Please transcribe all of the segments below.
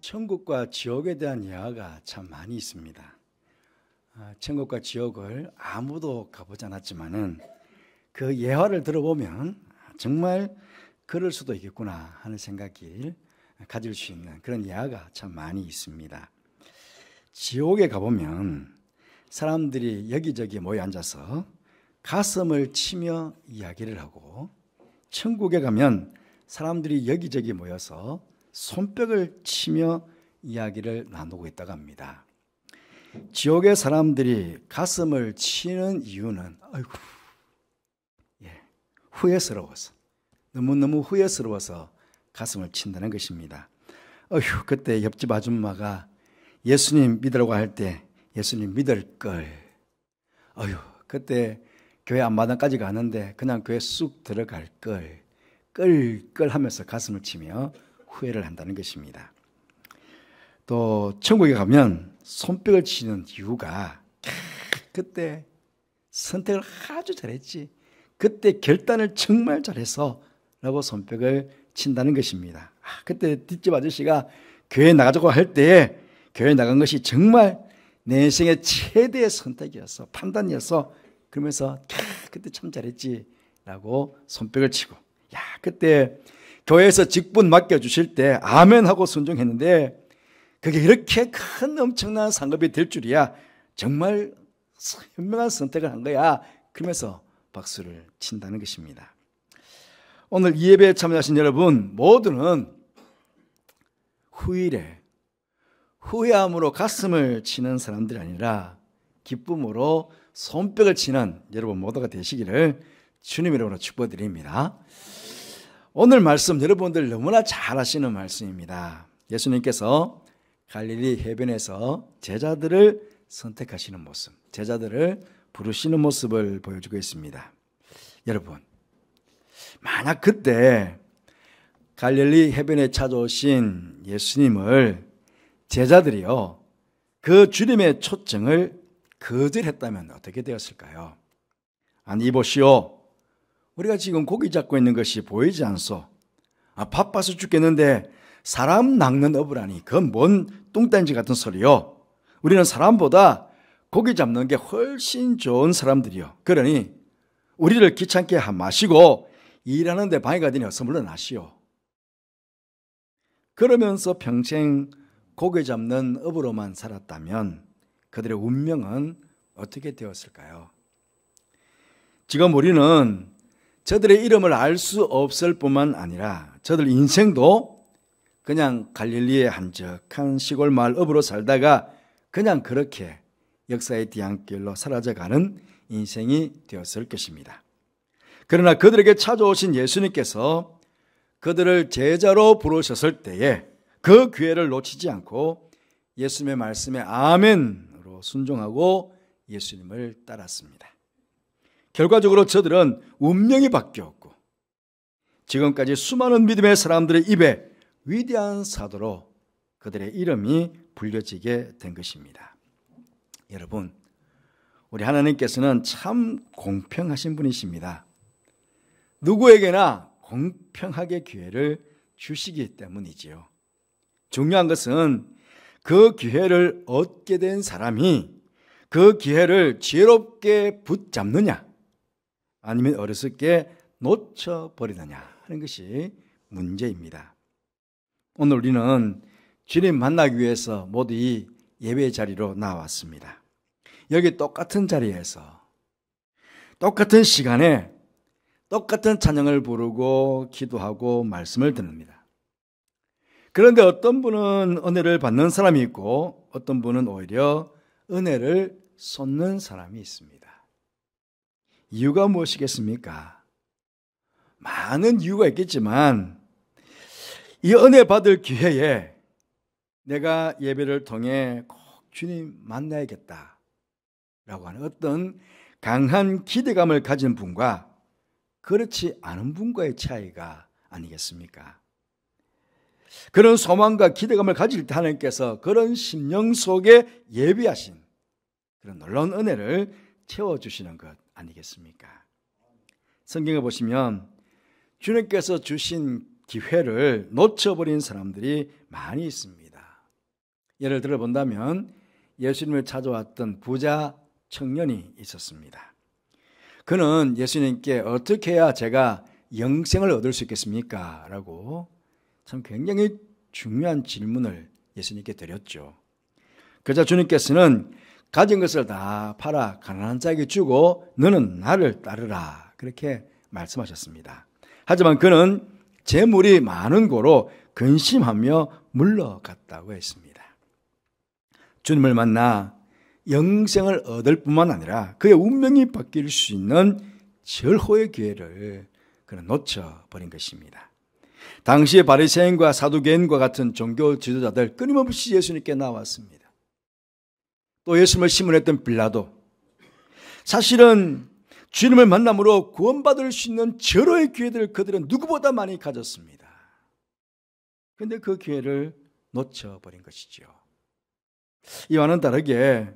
천국과 지옥에 대한 이야기가 참 많이 있습니다. 천국과 지옥을 아무도 가보지 않았지만은 그 예화를 들어보면 정말 그럴 수도 있겠구나 하는 생각을 가질 수 있는 그런 예화가 참 많이 있습니다. 지옥에 가보면 사람들이 여기저기 모여 앉아서 가슴을 치며 이야기를 하고, 천국에 가면 사람들이 여기저기 모여서 손뼉을 치며 이야기를 나누고 있다고 합니다. 지옥의 사람들이 가슴을 치는 이유는 후회스러워서, 너무너무 후회스러워서 가슴을 친다는 것입니다. 그때 옆집 아줌마가 예수님 믿으라고 할 때 예수님 믿을 걸, 그때 교회 앞마당까지 가는데 그냥 교회 쑥 들어갈 걸, 끌 하면서 가슴을 치며 후회를 한다는 것입니다. 또 천국에 가면 손뼉을 치는 이유가 그때 선택을 아주 잘했지, 그때 결단을 정말 잘해서 라고 손뼉을 친다는 것입니다. 그때 뒷집 아저씨가 교회 나가자고 할 때 교회 나간 것이 정말 내 인생의 최대의 선택이었어, 판단이었어, 그러면서 그때 참 잘했지 라고 손뼉을 치고, 그때 교회에서 직분 맡겨주실 때 아멘 하고 순종했는데 그게 이렇게 큰 엄청난 상급이 될 줄이야, 정말 현명한 선택을 한 거야, 그러면서 박수를 친다는 것입니다. 오늘 이 예배에 참여하신 여러분 모두는 후일에 후회함으로 가슴을 치는 사람들이 아니라 기쁨으로 손뼉을 치는 여러분 모두가 되시기를 주님 이름으로 축복드립니다. 오늘 말씀 여러분들 너무나 잘 아시는 말씀입니다. 예수님께서 갈릴리 해변에서 제자들을 선택하시는 모습, 제자들을 부르시는 모습을 보여주고 있습니다. 여러분, 만약 그때 갈릴리 해변에 찾아오신 예수님을 제자들이요, 그 주님의 초청을 거절했다면 어떻게 되었을까요? 아니 보시오, 우리가 지금 고기 잡고 있는 것이 보이지 않소? 바빠서 죽겠는데 사람 낚는 어부라니 그건 뭔 뚱딴지 같은 소리요. 우리는 사람보다 고기 잡는 게 훨씬 좋은 사람들이요. 그러니 우리를 귀찮게 마시고 일하는데 방해가 되니 어서 물러나시오. 그러면서 평생 고기 잡는 어부로만 살았다면 그들의 운명은 어떻게 되었을까요? 지금 우리는 저들의 이름을 알 수 없을 뿐만 아니라 저들 인생도 그냥 갈릴리의 한적한 시골 마을 어부로 살다가 그냥 그렇게 역사의 뒤안길로 사라져가는 인생이 되었을 것입니다. 그러나 그들에게 찾아오신 예수님께서 그들을 제자로 부르셨을 때에 그 기회를 놓치지 않고 예수님의 말씀에 아멘으로 순종하고 예수님을 따랐습니다. 결과적으로 저들은 운명이 바뀌었고 지금까지 수많은 믿음의 사람들의 입에 위대한 사도로 그들의 이름이 불려지게 된 것입니다. 여러분, 우리 하나님께서는 참 공평하신 분이십니다. 누구에게나 공평하게 기회를 주시기 때문이지요. 중요한 것은 그 기회를 얻게 된 사람이 그 기회를 지혜롭게 붙잡느냐 아니면 어리석게 놓쳐버리느냐 하는 것이 문제입니다. 오늘 우리는 주님 만나기 위해서 모두 이 예배 자리로 나왔습니다. 여기 똑같은 자리에서 똑같은 시간에 똑같은 찬양을 부르고 기도하고 말씀을 듣습니다. 그런데 어떤 분은 은혜를 받는 사람이 있고 어떤 분은 오히려 은혜를 쏟는 사람이 있습니다. 이유가 무엇이겠습니까? 많은 이유가 있겠지만 이 은혜 받을 기회에 내가 예배를 통해 꼭 주님 만나야겠다 라고 하는 어떤 강한 기대감을 가진 분과 그렇지 않은 분과의 차이가 아니겠습니까? 그런 소망과 기대감을 가질 때 하나님께서 그런 심령 속에 예비하신 그런 놀라운 은혜를 채워주시는 것 아니겠습니까? 성경에 보시면 주님께서 주신 기회를 놓쳐버린 사람들이 많이 있습니다. 예를 들어 본다면 예수님을 찾아왔던 부자 청년이 있었습니다. 그는 예수님께 어떻게 해야 제가 영생을 얻을 수 있겠습니까? 라고 참 굉장히 중요한 질문을 예수님께 드렸죠. 그러자 주님께서는 가진 것을 다 팔아 가난한 자에게 주고 너는 나를 따르라 그렇게 말씀하셨습니다. 하지만 그는 재물이 많은 고로 근심하며 물러갔다고 했습니다. 주님을 만나 영생을 얻을 뿐만 아니라 그의 운명이 바뀔 수 있는 절호의 기회를 그는 놓쳐버린 것입니다. 당시의 바리새인과 사두개인과 같은 종교 지도자들 끊임없이 예수님께 나왔습니다. 또 예수님을 시문했던 빌라도, 사실은 주님을 만남으로 구원받을 수 있는 절호의 기회들을 그들은 누구보다 많이 가졌습니다. 그런데 그 기회를 놓쳐버린 것이죠. 이와는 다르게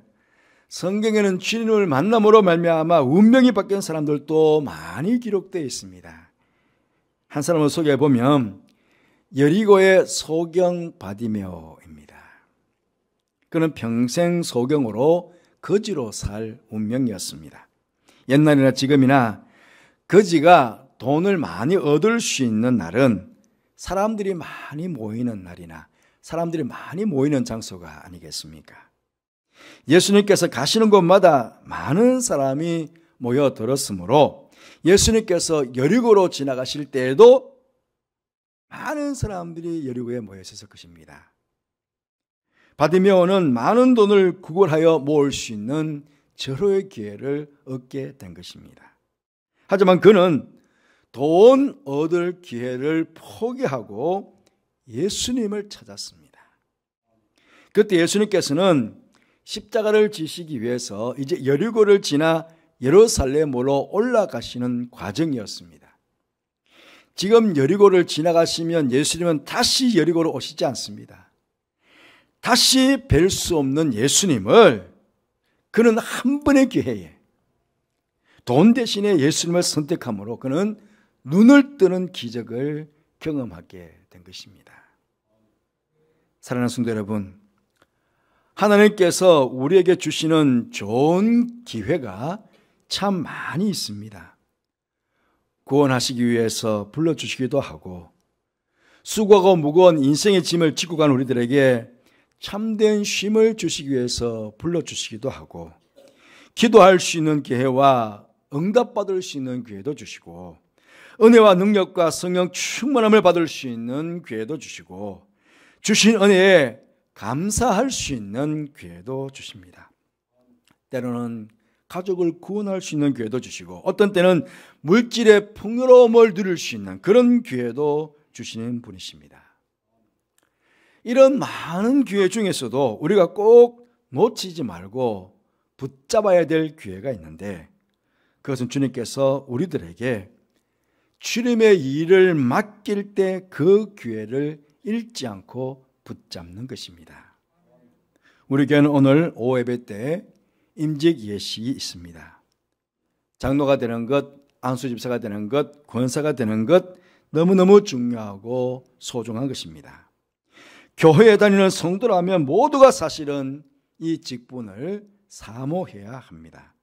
성경에는 주님을 만남으로 말미암아 운명이 바뀐 사람들도 많이 기록되어 있습니다. 한 사람을 소개해 보면 여리고의 소경 바디메오입니다. 그는 평생 소경으로 거지로 살 운명이었습니다. 옛날이나 지금이나 거지가 돈을 많이 얻을 수 있는 날은 사람들이 많이 모이는 날이나 사람들이 많이 모이는 장소가 아니겠습니까? 예수님께서 가시는 곳마다 많은 사람이 모여들었으므로 예수님께서 여리고로 지나가실 때에도 많은 사람들이 여리고에 모여 있었을 것입니다. 바디메오는 많은 돈을 구걸하여 모을 수 있는 절호의 기회를 얻게 된 것입니다. 하지만 그는 돈 얻을 기회를 포기하고 예수님을 찾았습니다. 그때 예수님께서는 십자가를 지시기 위해서 이제 여리고를 지나 예루살렘으로 올라가시는 과정이었습니다. 지금 여리고를 지나가시면 예수님은 다시 여리고로 오시지 않습니다. 다시 뵐 수 없는 예수님을 그는 한 번의 기회에 돈 대신에 예수님을 선택함으로 그는 눈을 뜨는 기적을 경험하게 된 것입니다. 사랑하는 성도 여러분, 하나님께서 우리에게 주시는 좋은 기회가 참 많이 있습니다. 구원하시기 위해서 불러주시기도 하고 수고하고 무거운 인생의 짐을 짓고 간 우리들에게 참된 쉼을 주시기 위해서 불러주시기도 하고 기도할 수 있는 기회와 응답받을 수 있는 기회도 주시고 은혜와 능력과 성령 충만함을 받을 수 있는 기회도 주시고 주신 은혜에 감사할 수 있는 기회도 주십니다. 때로는 가족을 구원할 수 있는 기회도 주시고 어떤 때는 물질의 풍요로움을 누릴 수 있는 그런 기회도 주시는 분이십니다. 이런 많은 기회 중에서도 우리가 꼭 놓치지 말고 붙잡아야 될 기회가 있는데 그것은 주님께서 우리들에게 주님의 일을 맡길 때 그 기회를 잃지 않고 붙잡는 것입니다. 우리 교회는 오늘 오후 예배 때 임직 예식이 있습니다. 장로가 되는 것, 안수집사가 되는 것, 권사가 되는 것 너무너무 중요하고 소중한 것입니다. 교회에 다니는 성도라면 모두가 사실은 이 직분을 사모해야 합니다.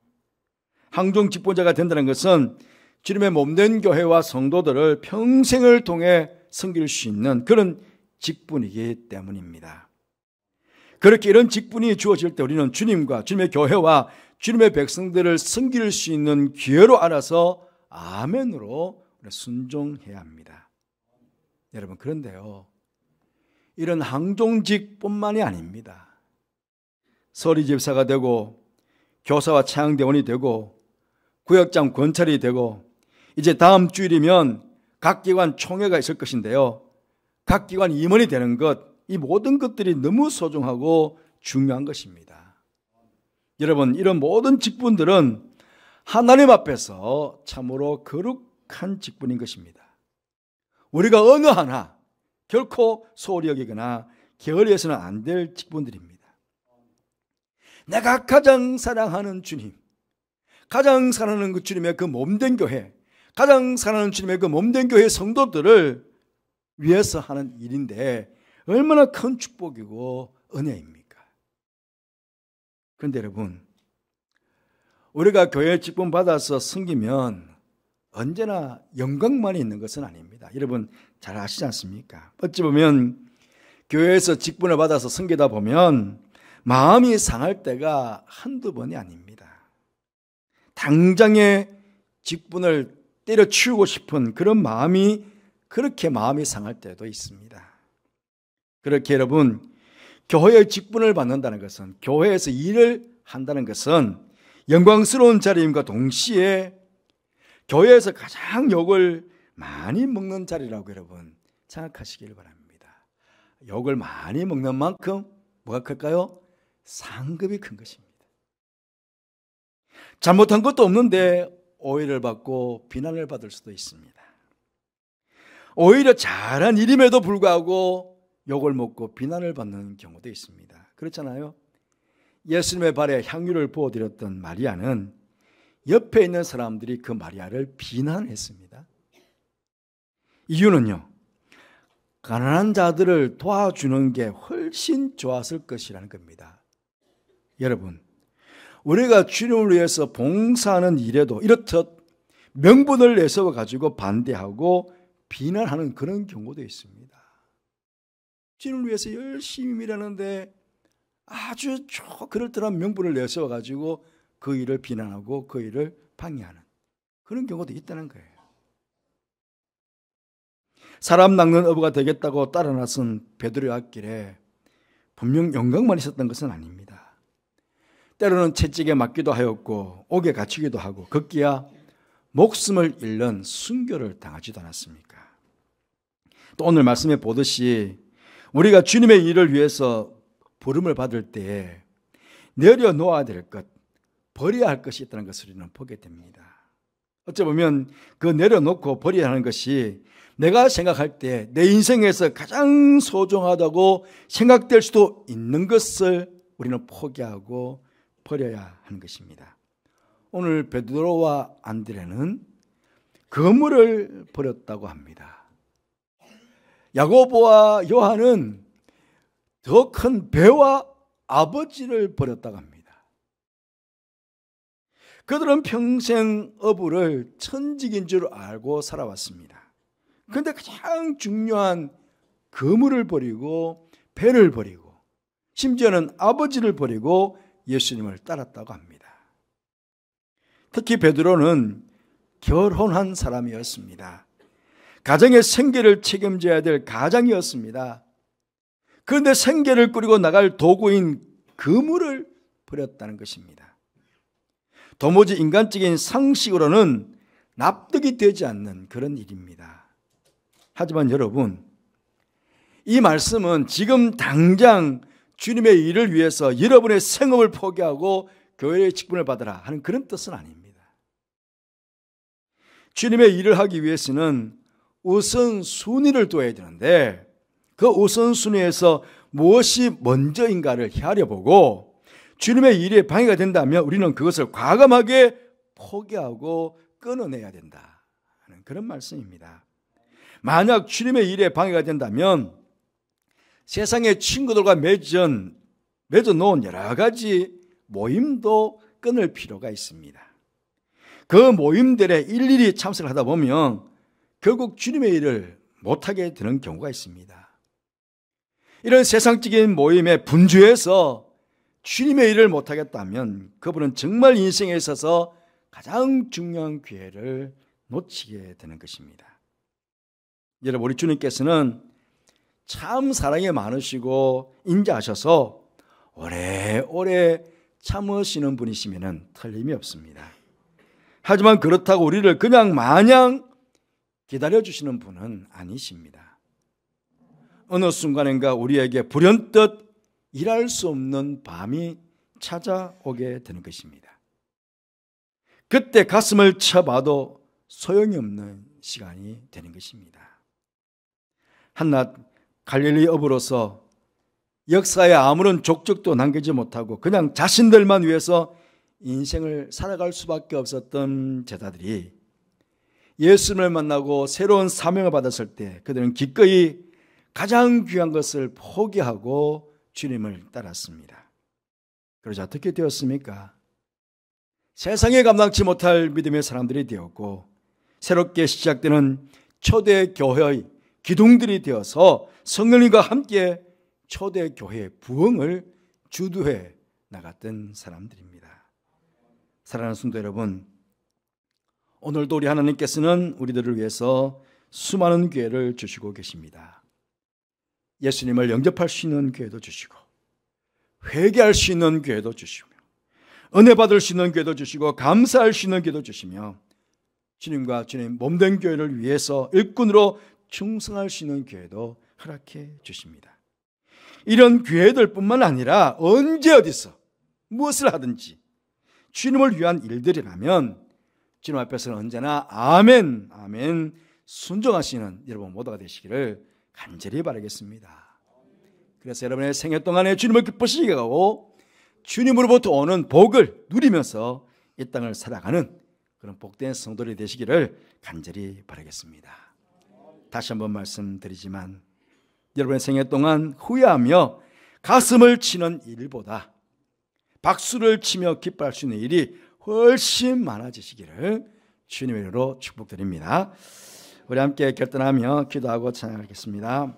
항종 직분자가 된다는 것은 주님의 몸된 교회와 성도들을 평생을 통해 섬길 수 있는 그런 직분이기 때문입니다. 그렇게 이런 직분이 주어질 때 우리는 주님과 주님의 교회와 주님의 백성들을 섬길 수 있는 기회로 알아서 아멘으로 순종해야 합니다. 여러분, 그런데요, 이런 항종직뿐만이 아닙니다. 서리집사가 되고 교사와 차양대원이 되고 구역장 권찰이 되고 이제 다음 주일이면 각 기관 총회가 있을 것인데요, 각 기관 임원이 되는 것, 이 모든 것들이 너무 소중하고 중요한 것입니다. 여러분, 이런 모든 직분들은 하나님 앞에서 참으로 거룩한 직분인 것입니다. 우리가 어느 하나 결코 소홀히 여기거나 게을리해서는 안 될 직분들입니다. 내가 가장 사랑하는 주님, 가장 사랑하는 그 주님의 그 몸된 교회, 가장 사랑하는 주님의 그 몸된 교회 성도들을 위해서 하는 일인데 얼마나 큰 축복이고 은혜입니까? 그런데 여러분, 우리가 교회 직분 받아서 섬기면 언제나 영광만 있는 것은 아닙니다. 여러분 잘 아시지 않습니까? 어찌 보면 교회에서 직분을 받아서 섬기다 보면 마음이 상할 때가 한두 번이 아닙니다. 당장에 직분을 때려치우고 싶은 그런 마음이, 그렇게 마음이 상할 때도 있습니다. 그렇게 여러분, 교회의 직분을 받는다는 것은, 교회에서 일을 한다는 것은 영광스러운 자리임과 동시에 교회에서 가장 욕을 많이 먹는 자리라고 여러분 생각하시길 바랍니다. 욕을 많이 먹는 만큼 뭐가 클까요? 상급이 큰 것입니다. 잘못한 것도 없는데 오해를 받고 비난을 받을 수도 있습니다. 오히려 잘한 일임에도 불구하고 욕을 먹고 비난을 받는 경우도 있습니다. 그렇잖아요. 예수님의 발에 향유를 부어드렸던 마리아는 옆에 있는 사람들이 그 마리아를 비난했습니다. 이유는요, 가난한 자들을 도와주는 게 훨씬 좋았을 것이라는 겁니다. 여러분, 우리가 주님을 위해서 봉사하는 일에도 이렇듯 명분을 내세워 가지고 반대하고 비난하는 그런 경우도 있습니다. 주님을 위해서 열심히 일하는데 아주 그럴듯한 명분을 내세워 가지고 그 일을 비난하고 그 일을 방해하는 그런 경우도 있다는 거예요. 사람 낚는 어부가 되겠다고 따라 나선 베드로의 앞길에 분명 영광만 있었던 것은 아닙니다. 때로는 채찍에 맞기도 하였고 옥에 갇히기도 하고 급기야 목숨을 잃는 순교를 당하지도 않았습니까? 또 오늘 말씀에 보듯이 우리가 주님의 일을 위해서 부름을 받을 때에 내려놓아야 될 것, 버려야 할 것이 있다는 것을 우리는 보게 됩니다. 어쩌면 그 내려놓고 버려야 하는 것이 내가 생각할 때 내 인생에서 가장 소중하다고 생각될 수도 있는 것을 우리는 포기하고 버려야 하는 것입니다. 오늘 베드로와 안드레는 그물을 버렸다고 합니다. 야고보와 요한은 더 큰 배와 아버지를 버렸다고 합니다. 그들은 평생 어부를 천직인 줄 알고 살아왔습니다. 그런데 가장 중요한 그물을 버리고 배를 버리고 심지어는 아버지를 버리고 예수님을 따랐다고 합니다. 특히 베드로는 결혼한 사람이었습니다. 가정의 생계를 책임져야 될 가장이었습니다. 그런데 생계를 꾸리고 나갈 도구인 그물을 버렸다는 것입니다. 도무지 인간적인 상식으로는 납득이 되지 않는 그런 일입니다. 하지만 여러분, 이 말씀은 지금 당장 주님의 일을 위해서 여러분의 생업을 포기하고 교회의 직분을 받으라 하는 그런 뜻은 아닙니다. 주님의 일을 하기 위해서는 우선순위를 둬야 되는데 그 우선순위에서 무엇이 먼저인가를 헤아려보고 주님의 일에 방해가 된다면 우리는 그것을 과감하게 포기하고 끊어내야 된다 하는 그런 말씀입니다. 만약 주님의 일에 방해가 된다면 세상의 친구들과 맺어놓은 여러 가지 모임도 끊을 필요가 있습니다. 그 모임들에 일일이 참석을 하다 보면 결국 주님의 일을 못하게 되는 경우가 있습니다. 이런 세상적인 모임에 분주해서 주님의 일을 못하겠다면 그분은 정말 인생에 있어서 가장 중요한 기회를 놓치게 되는 것입니다. 여러분, 우리 주님께서는 참 사랑이 많으시고 인자하셔서 오래오래 참으시는 분이시면 틀림이 없습니다. 하지만 그렇다고 우리를 그냥 마냥 기다려주시는 분은 아니십니다. 어느 순간인가 우리에게 불현듯 일할 수 없는 밤이 찾아오게 되는 것입니다. 그때 가슴을 쳐봐도 소용이 없는 시간이 되는 것입니다. 한낱 갈릴리 어부로서 역사에 아무런 족적도 남기지 못하고 그냥 자신들만 위해서 인생을 살아갈 수밖에 없었던 제자들이 예수님을 만나고 새로운 사명을 받았을 때 그들은 기꺼이 가장 귀한 것을 포기하고 주님을 따랐습니다. 그러자 어떻게 되었습니까? 세상에 감당치 못할 믿음의 사람들이 되었고 새롭게 시작되는 초대교회의 기둥들이 되어서 성령님과 함께 초대교회의 부흥을 주도해 나갔던 사람들입니다. 사랑하는 성도 여러분, 오늘도 우리 하나님께서는 우리들을 위해서 수많은 기회를 주시고 계십니다. 예수님을 영접할 수 있는 기회도 주시고 회개할 수 있는 기회도 주시며 은혜 받을 수 있는 기회도 주시고 감사할 수 있는 기회도 주시며 주님과 주님 몸된 교회를 위해서 일꾼으로 충성할 수 있는 기회도 허락해 주십니다. 이런 기회들 뿐만 아니라 언제 어디서 무엇을 하든지 주님을 위한 일들이라면 주님 앞에서는 언제나 아멘 아멘 순종하시는 여러분 모두가 되시기를 간절히 바라겠습니다. 그래서 여러분의 생애 동안에 주님을 기쁘시게 하고 주님으로부터 오는 복을 누리면서 이 땅을 살아가는 그런 복된 성도들이 되시기를 간절히 바라겠습니다. 다시 한번 말씀드리지만 여러분의 생애 동안 후회하며 가슴을 치는 일보다 박수를 치며 기뻐할 수 있는 일이 훨씬 많아지시기를 주님의 이름으로 축복드립니다. 우리 함께 결단하며 기도하고 찬양하겠습니다.